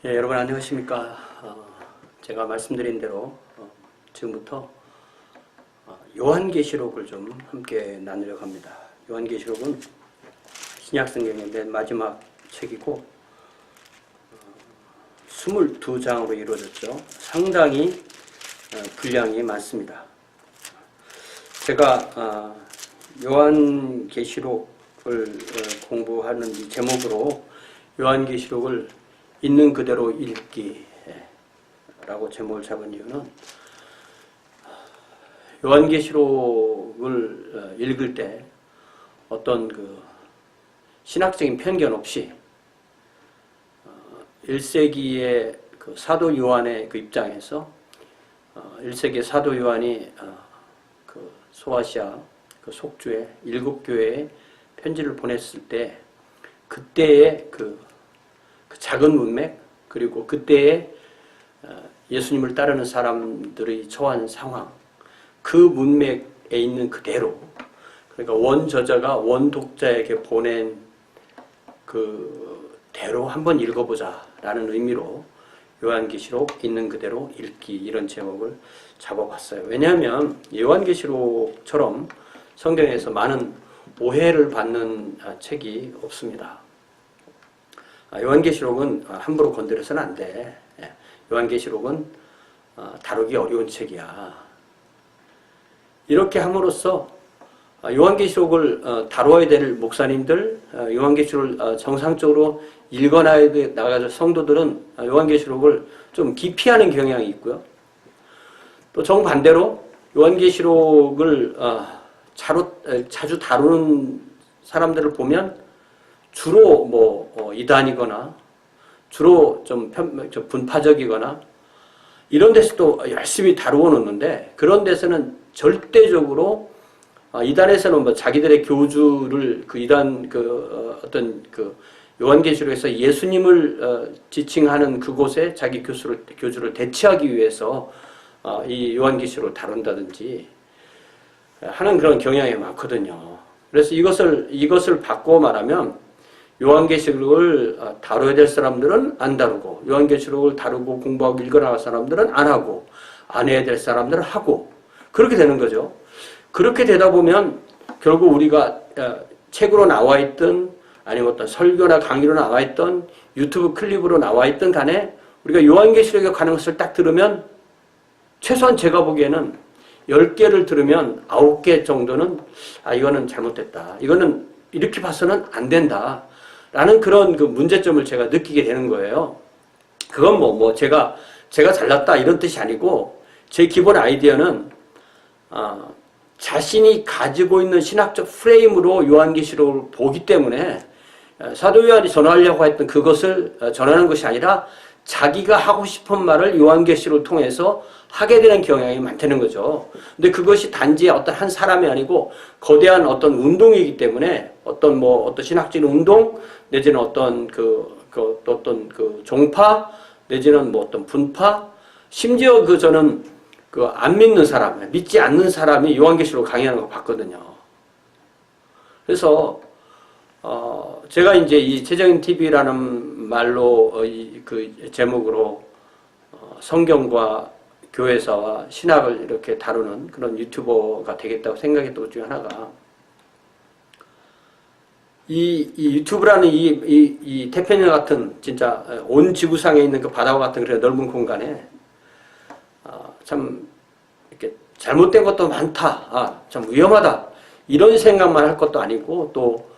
예, 여러분 안녕하십니까. 제가 말씀드린 대로 지금부터 요한계시록을 좀 함께 나누려고 합니다. 요한계시록은 신약성경의 맨 마지막 책이고 22장으로 이루어졌죠. 상당히 분량이 많습니다. 제가 요한계시록을 공부하는 이 제목으로 요한계시록을 있는 그대로 읽기라고 제목을 잡은 이유는 요한계시록을 읽을 때 어떤 그 신학적인 편견 없이 1세기의 그 사도 요한의 그 입장에서 1세기의 사도 요한이 그 소아시아 그 속주의 7교회에 편지를 보냈을 때 그때의 그 작은 문맥 그리고 그때의 예수님을 따르는 사람들의 처한 상황 그 문맥에 있는 그대로 그러니까 원저자가 원독자에게 보낸 그대로 한번 읽어보자 라는 의미로 요한계시록 있는 그대로 읽기 이런 제목을 잡아봤어요. 왜냐하면 요한계시록처럼 성경에서 많은 오해를 받는 책이 없습니다. 요한계시록은 함부로 건드려서는 안 돼. 요한계시록은 다루기 어려운 책이야. 이렇게 함으로써 요한계시록을 다루어야 될 목사님들, 요한계시록을 정상적으로 읽어나가야 성도들은 요한계시록을 좀 기피하는 경향이 있고요. 또 정반대로 요한계시록을 자주 다루는 사람들을 보면 주로 이단이거나 주로 좀 분파적이거나 이런 데서도 열심히 다루어 놓는데 그런 데서는 절대적으로 이단에서는 자기들의 교주를 그 이단 어떤 요한계시록에서 예수님을 지칭하는 그곳에 자기 교주를 대체하기 위해서 이 요한계시록을 다룬다든지 하는 그런 경향이 많거든요. 그래서 이것을 바꿔 말하면 요한계시록을 다뤄야 될 사람들은 안 다루고 요한계시록을 다루고 공부하고 읽어나갈 사람들은 안 하고 안 해야 될 사람들은 하고 그렇게 되는 거죠. 그렇게 되다 보면 결국 우리가 책으로 나와 있든 아니면 어떤 설교나 강의로 나와 있던 유튜브 클립으로 나와 있던 간에 우리가 요한계시록에 관한 것을 딱 들으면 최소한 제가 보기에는 10개를 들으면 9개 정도는 이거는 잘못됐다. 이거는 이렇게 봐서는 안 된다. 라는 그런 그 문제점을 제가 느끼게 되는 거예요. 그건 제가 잘났다 이런 뜻이 아니고 제 기본 아이디어는 자신이 가지고 있는 신학적 프레임으로 요한계시록을 보기 때문에 사도 요한이 전하려고 했던 그것을 전하는 것이 아니라 자기가 하고 싶은 말을 요한계시록을 통해서 하게 되는 경향이 많다는 거죠. 근데 그것이 단지 어떤 한 사람이 아니고 거대한 어떤 운동이기 때문에 어떤 신학적인 운동 내지는 어떤 어떤 종파 내지는 어떤 분파 심지어 저는 안 믿는 사람, 믿지 않는 사람이 요한계시록 강의하는 거 봤거든요. 그래서 제가 이제 이 최정인 TV라는 말로 그 제목으로 성경과 교회사와 신학을 이렇게 다루는 그런 유튜버가 되겠다고 생각했던 것 중에 하나가 이 유튜브라는 이 태평양 같은 진짜 온 지구상에 있는 그 바다와 같은 그런 넓은 공간에 참 이렇게 잘못된 것도 많다. 참 위험하다. 이런 생각만 할 것도 아니고 또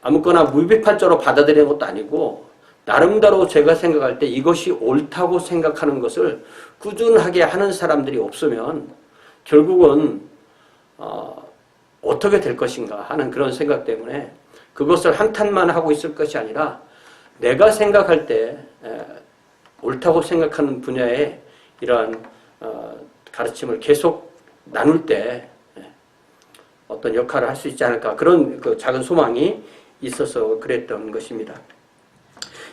아무거나 무비판적으로 받아들이는 것도 아니고 나름대로 제가 생각할 때 이것이 옳다고 생각하는 것을 꾸준하게 하는 사람들이 없으면 결국은 어떻게 될 것인가 하는 그런 생각 때문에 그것을 한탄만 하고 있을 것이 아니라 내가 생각할 때 옳다고 생각하는 분야에 이러한 가르침을 계속 나눌 때 어떤 역할을 할 수 있지 않을까 그런 작은 소망이 있어서 그랬던 것입니다.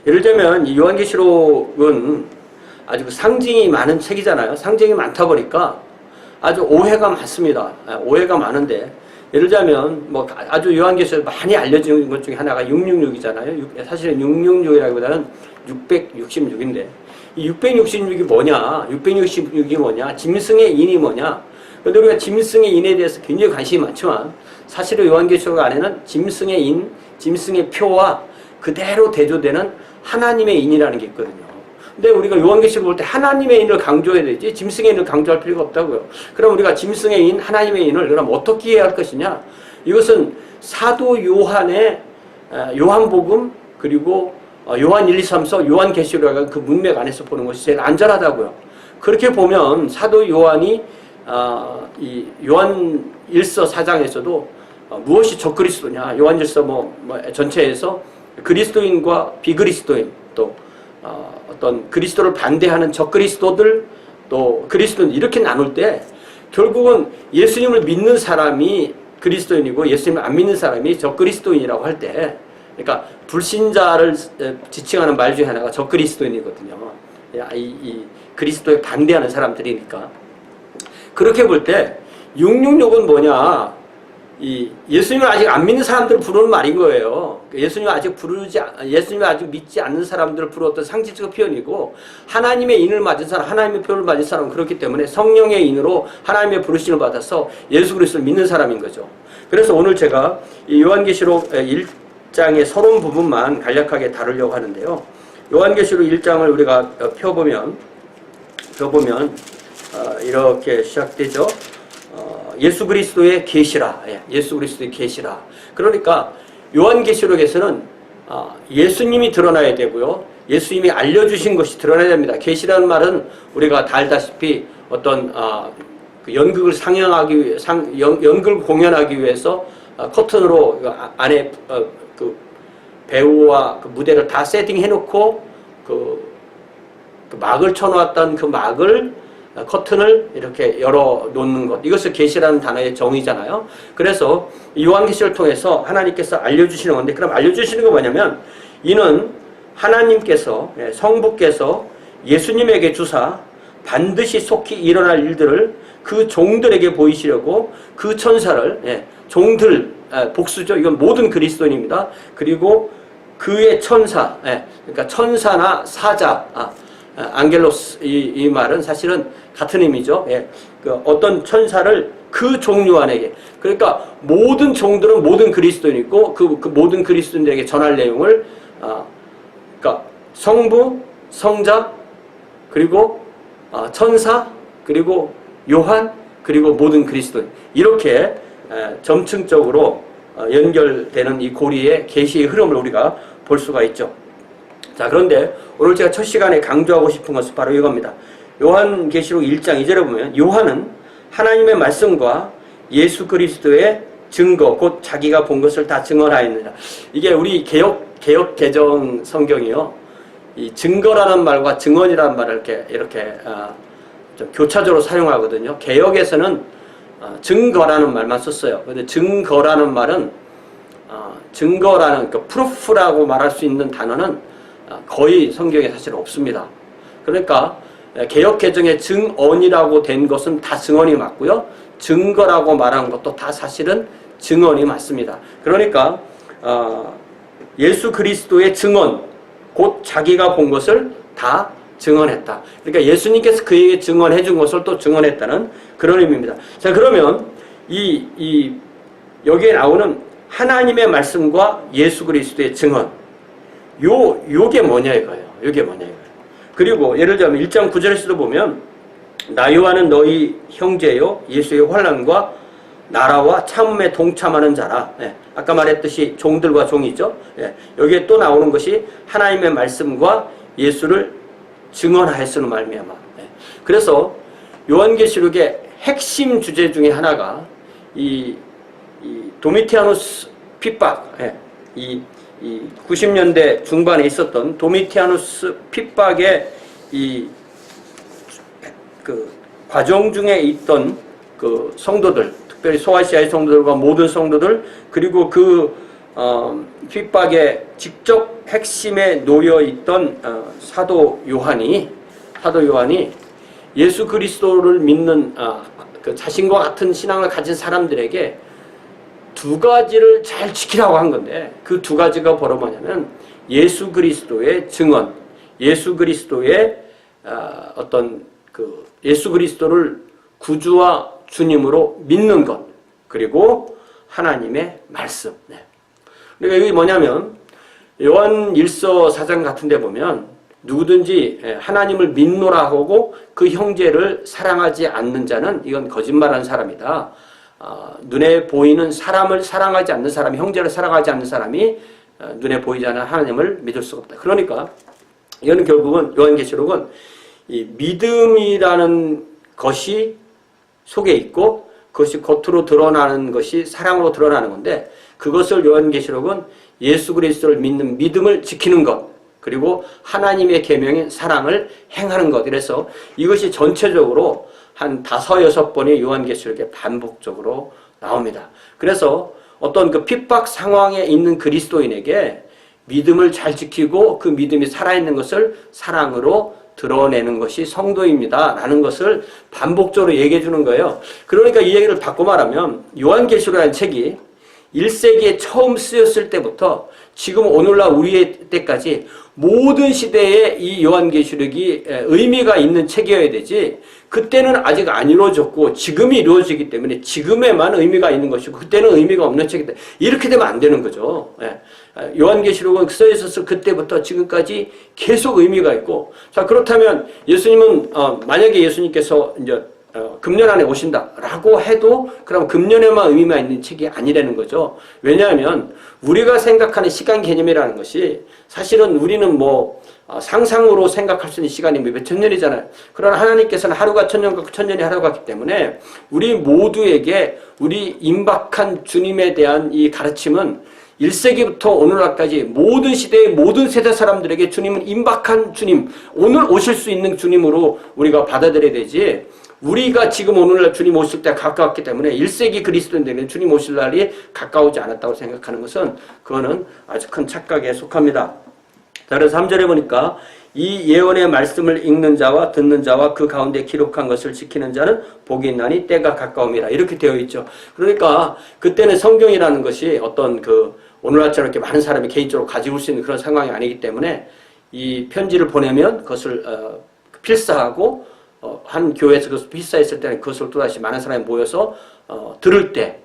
예를 들면 이 요한계시록은 아주 상징이 많은 책이잖아요. 상징이 많다 보니까 아주 오해가 많습니다. 오해가 많은데 예를 들자면 뭐 아주 요한계시록에 많이 알려진 것 중에 하나가 666이잖아요. 사실은 666이라기보다는 666인데 이 666이 뭐냐? 666이 뭐냐? 짐승의 인이 뭐냐? 그런데 우리가 짐승의 인에 대해서 굉장히 관심이 많지만 사실은 요한계시록 안에는 짐승의 인, 짐승의 표와 그대로 대조되는 하나님의 인이라는 게 있거든요. 근데 우리가 요한계시록 볼 때 하나님의 인을 강조해야 되지 짐승의 인을 강조할 필요가 없다고요. 그럼 우리가 짐승의 인, 하나님의 인을 그럼 어떻게 이해할 것이냐? 이것은 사도 요한의 요한복음 그리고 요한 1, 2, 3서 요한계시록의 그 문맥 안에서 보는 것이 제일 안전하다고요. 그렇게 보면 사도 요한이 이 요한 1서 4장에서도 무엇이 적그리스도냐? 요한 1서 전체에서 그리스도인과 비그리스도인 또 어떤 그리스도를 반대하는 적그리스도들 또 그리스도인 이렇게 나눌 때 결국은 예수님을 믿는 사람이 그리스도인이고 예수님을 안 믿는 사람이 적그리스도인이라고 할 때 그러니까 불신자를 지칭하는 말 중에 하나가 적그리스도인이거든요. 이 그리스도에 반대하는 사람들이니까 그렇게 볼 때 666은 뭐냐? 이 예수님을 아직 안 믿는 사람들을 부르는 말인 거예요. 예수님을 아직 믿지 않는 사람들을 부르었던 상징적 표현이고 하나님의 인을 맞은 사람, 하나님의 표를 맞은 사람은 그렇기 때문에 성령의 인으로 하나님의 부르심을 받아서 예수 그리스도를 믿는 사람인 거죠. 그래서 오늘 제가 이 요한계시록 1장의 서론 부분만 간략하게 다루려고 하는데요. 요한계시록 1장을 우리가 펴보면 이렇게 시작되죠. 예수 그리스도의 계시라. 예수 그리스도의 계시라. 그러니까 요한계시록에서는 예수님이 드러나야 되고요. 예수님이 알려주신 것이 드러나야 됩니다. 계시라는 말은 우리가 다 알다시피 어떤 연극을 연극을 공연하기 위해서 커튼으로 안에 그 배우와 그 무대를 다 세팅해놓고 그 막을 쳐놓았던 그 막을 커튼을 이렇게 열어놓는 것. 이것을 계시라는 단어의 정의잖아요. 그래서 요한계시를 통해서 하나님께서 알려주시는 건데 그럼 알려주시는 거 뭐냐면 이는 하나님께서 성부께서 예수님에게 주사 반드시 속히 일어날 일들을 그 종들에게 보이시려고 그 천사를 종들 복수죠. 이건 모든 그리스도인입니다. 그리고 그의 천사 그러니까 천사나 사자 안겔로스 이 말은 사실은 같은 의미죠. 그 어떤 천사를 그 종류 안에게 그러니까 모든 종들은 모든 그리스도인이고 그 모든 그리스도인들에게 전할 내용을 그러니까 성부, 성자 그리고 천사 그리고 요한 그리고 모든 그리스도인 이렇게 점층적으로 연결되는 이 고리의 계시의 흐름을 우리가 볼 수가 있죠. 자, 그런데 오늘 제가 첫 시간에 강조하고 싶은 것은 바로 이겁니다. 요한계시록 1장 2절에 보면 요한은 하나님의 말씀과 예수 그리스도의 증거 곧 자기가 본 것을 다 증언하였느니라. 이게 우리 개역 개정 성경이요. 이 증거라는 말과 증언이라는 말을 이렇게 좀 교차적으로 사용하거든요. 개역에서는 증거라는 말만 썼어요. 그런데 증거라는 말은 증거라는 그러니까 프루프라고 말할 수 있는 단어는 거의 성경에 사실 없습니다. 그러니까 개역 개정의 증언이라고 된 것은 다 증언이 맞고요. 증거라고 말한 것도 다 사실은 증언이 맞습니다. 그러니까 예수 그리스도의 증언 곧 자기가 본 것을 다 증언했다. 그러니까 예수님께서 그에게 증언해 준 것을 또 증언했다는 그런 의미입니다. 자, 그러면 여기에 나오는 하나님의 말씀과 예수 그리스도의 증언 요게 뭐냐 이거예요. 요게 뭐냐 이거예요. 그리고 예를 들면 1장 9절에서도 보면 나 요한은 너희 형제요 예수의 환난과 나라와 참음에 동참하는 자라. 아까 말했듯이 종들과 종이죠. 여기에 또 나오는 것이 하나님의 말씀과 예수를 증언하였으는 말미암아. 그래서 요한계시록의 핵심 주제 중에 하나가 이 도미티아누스 핍박, 이 90년대 중반에 있었던 도미티아누스 핍박의 그 과정 중에 있던 그 성도들, 특별히 소아시아의 성도들과 모든 성도들, 그리고 그 핍박의 직접 핵심에 놓여 있던 사도 요한이 예수 그리스도를 믿는 그 자신과 같은 신앙을 가진 사람들에게 두 가지를 잘 지키라고 한 건데 그 두 가지가 바로 뭐냐면 예수 그리스도의 증언, 예수 그리스도의 어떤 그 예수 그리스도를 구주와 주님으로 믿는 것, 그리고 하나님의 말씀. 네. 그러니까 이게 뭐냐면 요한 1서 4장 같은 데 보면 누구든지 하나님을 믿노라 하고 그 형제를 사랑하지 않는 자는 이건 거짓말하는 사람이다. 눈에 보이는 사람을 사랑하지 않는 사람이, 형제를 사랑하지 않는 사람이 눈에 보이지 않는 하나님을 믿을 수가 없다. 그러니까 이거는 결국은 요한계시록은 이 믿음이라는 것이 속에 있고 그것이 겉으로 드러나는 것이 사랑으로 드러나는 건데, 그것을 요한계시록은 예수 그리스도를 믿는 믿음을 지키는 것, 그리고 하나님의 계명인 사랑을 행하는 것. 그래서 이것이 전체적으로 한 5, 6번의 요한계시록에 반복적으로 나옵니다. 그래서 어떤 그 핍박 상황에 있는 그리스도인에게 믿음을 잘 지키고 그 믿음이 살아있는 것을 사랑으로 드러내는 것이 성도입니다 라는 것을 반복적으로 얘기해 주는 거예요. 그러니까 이 얘기를 바꿔 말하면 요한계시록이라는 책이 1세기에 처음 쓰였을 때부터 지금 오늘날 우리의 때까지 모든 시대에 이 요한계시록이 의미가 있는 책이어야 되지, 그때는 아직 안 이루어졌고 지금이 이루어지기 때문에 지금에만 의미가 있는 것이고 그때는 의미가 없는 책이다. 이렇게 되면 안 되는 거죠. 요한계시록은 써 있었을 그때부터 지금까지 계속 의미가 있고, 자, 그렇다면 예수님은 만약에 예수님께서 이제 금년 안에 오신다라고 해도 그럼 금년에만 의미가 있는 책이 아니라는 거죠. 왜냐하면 우리가 생각하는 시간 개념이라는 것이 사실은 우리는 뭐 상상으로 생각할 수 있는 시간이 몇천 년이잖아요. 그러나 하나님께서는 하루가 천년 같고 천년이 하루 같기 때문에 우리 모두에게 우리 임박한 주님에 대한 이 가르침은 1세기부터 오늘날까지 모든 시대의 모든 세대 사람들에게 주님은 임박한 주님, 오늘 오실 수 있는 주님으로 우리가 받아들여야 되지, 우리가 지금 오늘날 주님 오실 때 가까웠기 때문에 1세기 그리스도인들은 주님 오실 날이 가까우지 않았다고 생각하는 것은 그거는 아주 큰 착각에 속합니다. 자, 그래서 3절에 보니까 이 예언의 말씀을 읽는 자와 듣는 자와 그 가운데 기록한 것을 지키는 자는 복이 있나니 때가 가까움이라 이렇게 되어 있죠. 그러니까 그때는 성경이라는 것이 어떤 그 오늘날처럼 이렇게 많은 사람이 개인적으로 가지고 올 수 있는 그런 상황이 아니기 때문에 이 편지를 보내면 그것을 필사하고 한 교회에서 그것을 필사했을 때는 그것을 또다시 많은 사람이 모여서 들을 때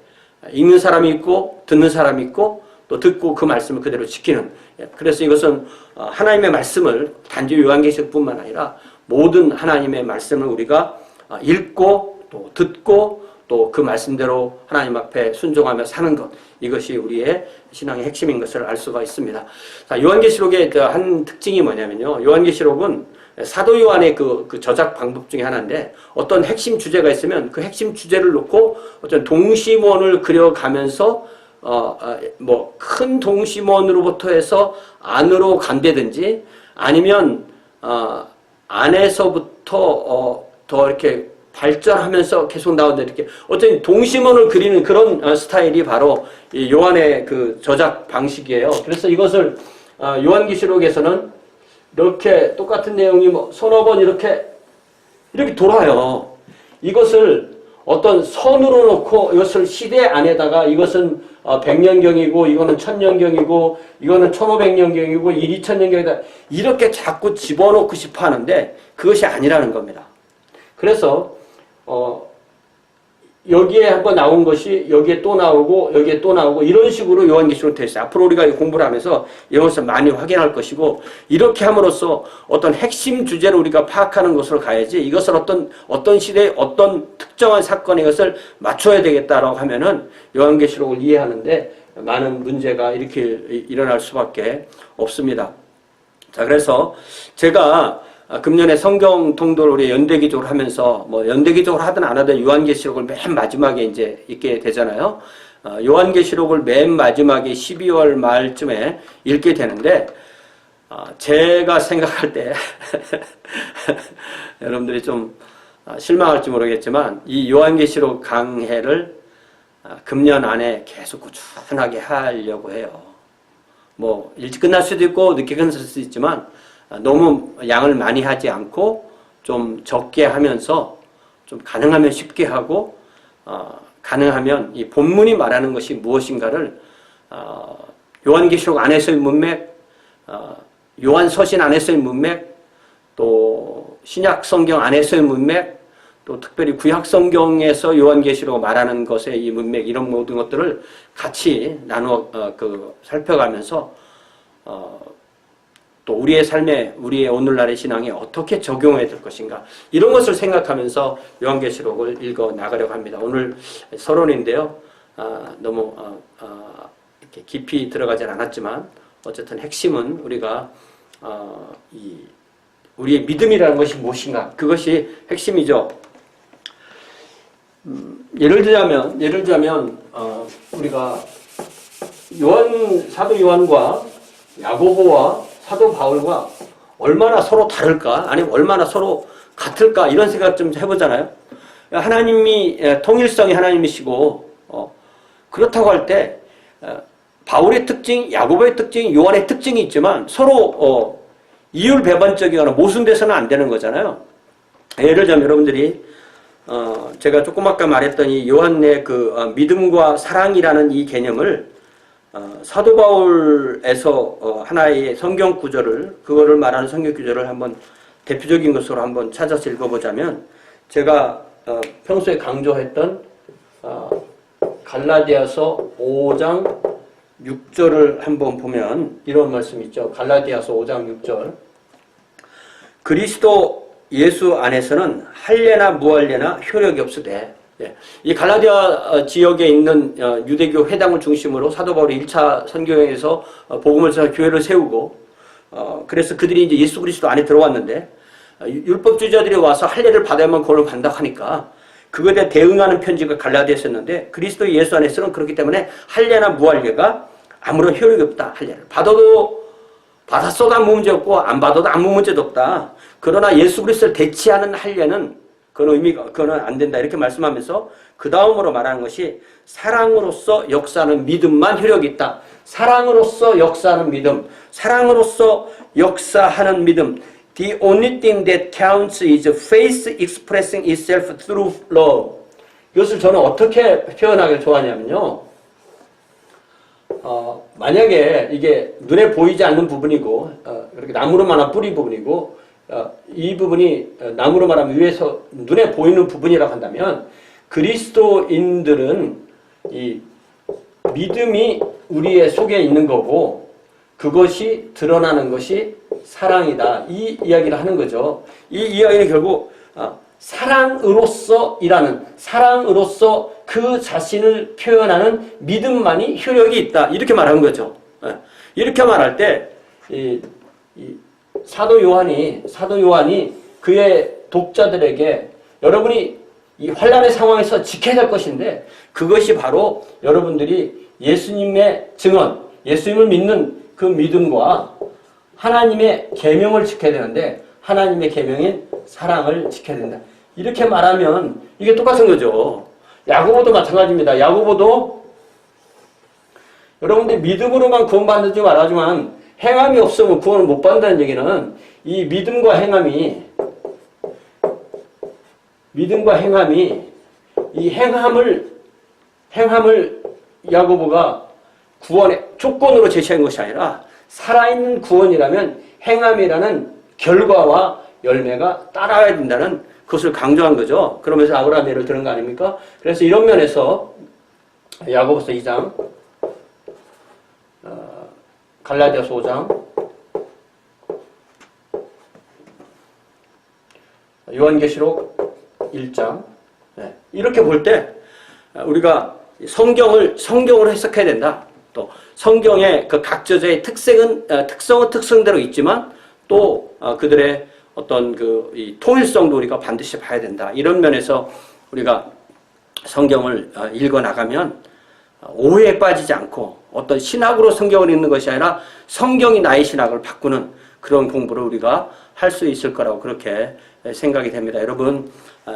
읽는 사람이 있고 듣는 사람이 있고 또 듣고 그 말씀을 그대로 지키는, 그래서 이것은 하나님의 말씀을 단지 요한계시록뿐만 아니라 모든 하나님의 말씀을 우리가 읽고 또 듣고 또 그 말씀대로 하나님 앞에 순종하며 사는 것, 이것이 우리의 신앙의 핵심인 것을 알 수가 있습니다. 자, 요한계시록의 한 특징이 뭐냐면요, 요한계시록은 사도 요한의 그 저작 방법 중에 하나인데 어떤 핵심 주제가 있으면 그 핵심 주제를 놓고 어떤 동심원을 그려가면서 뭐 큰 동심원으로부터 해서 안으로 간다든지 아니면 안에서부터 더 이렇게 발전하면서 계속 나오는데 이렇게 어떤 동심원을 그리는 그런 스타일이 바로 이 요한의 그 저작 방식이에요. 그래서 이것을 요한계시록에서는 이렇게 똑같은 내용이 뭐 서너 번 이렇게 돌아요. 이것을 어떤 선으로 놓고 이것을 시대 안에다가 이것은 100년경이고 이거는 1000년경이고 이거는 1500년경이고 2000년경이다 이렇게 자꾸 집어넣고 싶어 하는데 그것이 아니라는 겁니다. 그래서 여기에 한번 나온 것이 여기에 또 나오고 여기에 또 나오고 이런 식으로 요한계시록으로 되어 있어요. 앞으로 우리가 공부를 하면서 이것을 많이 확인할 것이고, 이렇게 함으로써 어떤 핵심 주제를 우리가 파악하는 것으로 가야지, 이것을 어떤 시대의 어떤 특정한 사건에 이것을 맞춰야 되겠다라고 하면은 요한계시록을 이해하는데 많은 문제가 이렇게 일어날 수밖에 없습니다. 자, 그래서 제가 금년에 성경 통독을 우리 연대기적으로 하면서 뭐 연대기적으로 하든 안 하든 요한계시록을 맨 마지막에 이제 읽게 되잖아요. 요한계시록을 맨 마지막에 12월 말쯤에 읽게 되는데 제가 생각할 때 여러분들이 좀 실망할지 모르겠지만 이 요한계시록 강해를 금년 안에 계속 꾸준하게 하려고 해요. 뭐 일찍 끝날 수도 있고 늦게 끝날 수도 있지만 너무 양을 많이 하지 않고 좀 적게 하면서 좀 가능하면 쉽게 하고 가능하면 이 본문이 말하는 것이 무엇인가를 요한계시록 안에서의 문맥, 요한서신 안에서의 문맥, 또 신약 성경 안에서의 문맥, 또 특별히 구약 성경에서 요한계시록 말하는 것의 이 문맥, 이런 모든 것들을 같이 나누어 살펴가면서 또 우리의 삶에, 우리의 오늘날의 신앙에 어떻게 적용해야 될 것인가, 이런 것을 생각하면서 요한계시록을 읽어 나가려고 합니다. 오늘 서론인데요. 너무 이렇게 깊이 들어가진 않았지만 어쨌든 핵심은 우리가 우리의 믿음이라는 것이 무엇인가, 그것이 핵심이죠. 예를 들자면 우리가 사도 요한과 야고보와 사도 바울과 얼마나 서로 다를까, 아니면 얼마나 서로 같을까, 이런 생각 좀 해보잖아요. 하나님이 통일성이 하나님이시고 그렇다고 할 때 바울의 특징, 야고보의 특징, 요한의 특징이 있지만 서로 이율배반적이거나 모순돼서는 안 되는 거잖아요. 예를 들자면 여러분들이 제가 조금 아까 말했던 이 요한의 믿음과 사랑이라는 이 개념을 사도 바울에서 하나의 성경 구절을, 그거를 말하는 성경 구절을 한번 대표적인 것으로 한번 찾아서 읽어보자면, 제가 평소에 강조했던 갈라디아서 5장 6절을 한번 보면 이런 말씀이 있죠. 갈라디아서 5장 6절. 그리스도 예수 안에서는 할례나 무할례나 효력이 없으되. 이 갈라디아 지역에 있는 유대교 회당을 중심으로 사도 바울이 1차 선교행에서 복음을 전해 교회를 세우고, 그래서 그들이 이제 예수 그리스도 안에 들어왔는데, 율법주의자들이 와서 할례를 받아야만 구원을 받는다고 하니까 그것에 대해 대응하는 편지가 갈라디아서였는데, 그리스도 예수 안에서는 그렇기 때문에 할례나 무할례가 아무런 효력이 없다. 할례를 받았어도 아무 문제 없고 안 받아도 아무 문제도 없다. 그러나 예수 그리스도를 대체하는 할례는 그건 안 된다, 이렇게 말씀하면서 그 다음으로 말하는 것이 사랑으로서 역사하는 믿음만 효력이 있다. 사랑으로서 역사하는 믿음, 사랑으로서 역사하는 믿음. The only thing that counts is faith expressing itself through love. 이것을 저는 어떻게 표현하길 좋아하냐면요. 만약에 이게 눈에 보이지 않는 부분이고, 그렇게 나무로 말하면 뿌리 부분이고, 이 부분이 나무로 말하면 위에서 눈에 보이는 부분이라고 한다면, 그리스도인들은 이 믿음이 우리의 속에 있는 거고, 그것이 드러나는 것이 사랑이다, 이 이야기를 하는 거죠. 이 이야기는 결국 사랑으로서 일하는, 사랑으로서 그 자신을 표현하는 믿음만이 효력이 있다, 이렇게 말하는 거죠. 이렇게 말할 때 사도 요한이 그의 독자들에게 여러분이 이 환난의 상황에서 지켜야 될 것인데, 그것이 바로 여러분들이 예수님의 증언, 예수님을 믿는 그 믿음과 하나님의 계명을 지켜야 되는데, 하나님의 계명인 사랑을 지켜야 된다, 이렇게 말하면 이게 똑같은 거죠. 야고보도 마찬가지입니다. 야고보도 여러분들 믿음으로만 구원받는지 말하지만 행함이 없으면 구원을 못 받는다는 얘기는, 이 믿음과 행함이 이 행함을 야고보가 구원의 조건으로 제시한 것이 아니라, 살아있는 구원이라면 행함이라는 결과와 열매가 따라야 된다는 그것을 강조한 거죠. 그러면서 아브라함 예를 드는 거 아닙니까? 그래서 이런 면에서 야고보서 2장, 갈라디아서 5장, 요한계시록 1장, 이렇게 볼 때 우리가 성경을 해석해야 된다. 또 성경의 그 각 저자의 특성은 특성대로 있지만, 또 그들의 어떤 이 통일성도 우리가 반드시 봐야 된다. 이런 면에서 우리가 성경을 읽어 나가면 오해에 빠지지 않고 어떤 신학으로 성경을 읽는 것이 아니라 성경이 나의 신학을 바꾸는 그런 공부를 우리가 할 수 있을 거라고 그렇게 생각이 됩니다. 여러분,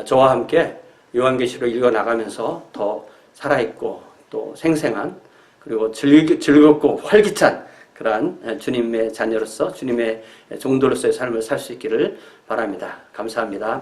저와 함께 요한계시록 읽어 나가면서 더 살아있고 또 생생한, 그리고 즐겁고 활기찬 그러한 주님의 자녀로서, 주님의 종도로서의 삶을 살 수 있기를 바랍니다. 감사합니다.